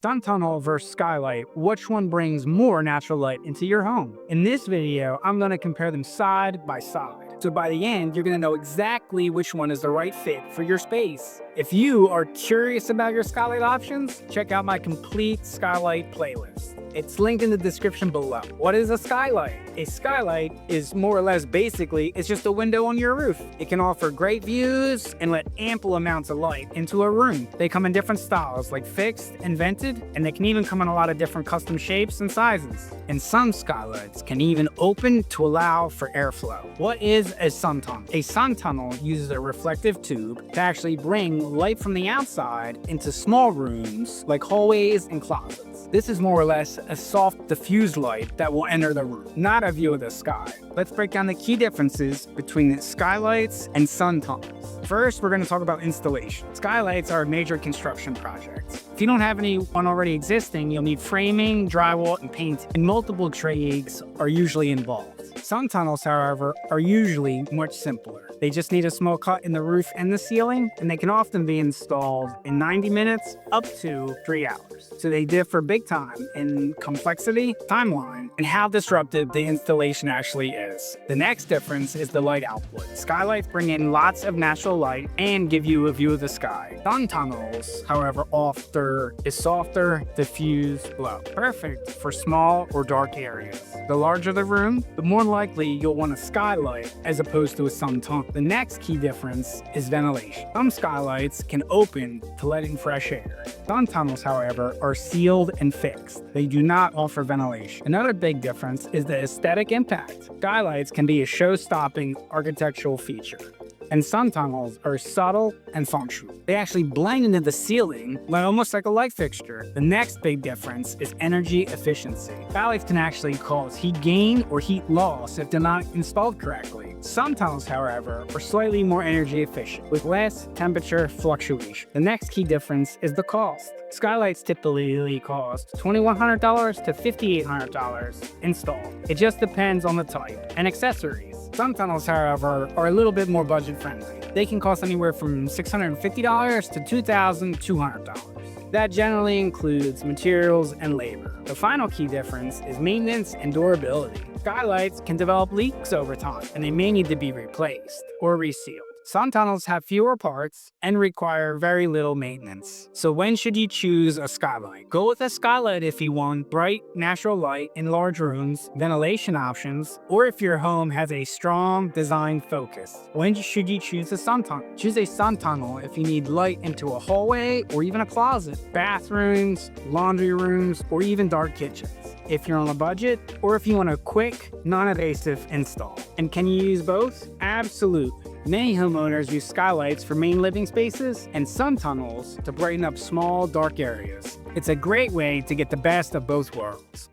Sun tunnel versus skylight, which one brings more natural light into your home? In this video, I'm going to compare them side by side. So by the end, you're going to know exactly which one is the right fit for your space. If you are curious about your skylight options, check out my complete skylight playlist. It's linked in the description below. What is a skylight? A skylight is more or less it's just a window on your roof. It can offer great views and let ample amounts of light into a room. They come in different styles like fixed and vented, and they can even come in a lot of different custom shapes and sizes. And some skylights can even open to allow for airflow. What is a sun tunnel? A sun tunnel uses a reflective tube to actually bring light from the outside into small rooms like hallways and closets. This is more or less a soft diffused light that will enter the room, not a view of the sky. Let's break down the key differences between the skylights and sun tunnels. First, we're going to talk about installation. Skylights are a major construction project. If you don't have anyone already existing, you'll need framing, drywall, and paint, and multiple trades are usually involved. Sun tunnels, however, are usually much simpler. They just need a small cut in the roof and the ceiling, and they can often be installed in 90 minutes up to 3 hours. So they differ big time in complexity, timeline, and how disruptive the installation actually is. The next difference is the light output. Skylights bring in lots of natural light and give you a view of the sky. Sun tunnels, however, offer a softer, diffused glow, perfect for small or dark areas. The larger the room, the more likely you'll want a skylight as opposed to a sun tunnel. The next key difference is ventilation. Some skylights can open to let in fresh air. Sun tunnels, however, are sealed and fixed. They do not offer ventilation. Another big difference is the aesthetic impact. Skylights can be a show-stopping architectural feature, and sun tunnels are subtle and functional. They actually blend into the ceiling, almost like a light fixture. The next big difference is energy efficiency. Skylights can actually cause heat gain or heat loss if they're not installed correctly. Sun tunnels, however, are slightly more energy efficient, with less temperature fluctuation. The next key difference is the cost. Skylights typically cost $2,100 to $5,800 installed. It just depends on the type and accessories. Sun tunnels, however, are a little bit more budget friendly. They can cost anywhere from $650 to $2,200. That generally includes materials and labor. The final key difference is maintenance and durability. Skylights can develop leaks over time, and they may need to be replaced or resealed. Sun tunnels have fewer parts and require very little maintenance. So when should you choose a skylight? Go with a skylight if you want bright, natural light in large rooms, ventilation options, or if your home has a strong design focus. When should you choose a sun tunnel? Choose a sun tunnel if you need light into a hallway or even a closet, bathrooms, laundry rooms, or even dark kitchens. If you're on a budget, or if you want a quick, non-invasive install. And can you use both? Absolutely. Many homeowners use skylights for main living spaces and sun tunnels to brighten up small, dark areas. It's a great way to get the best of both worlds.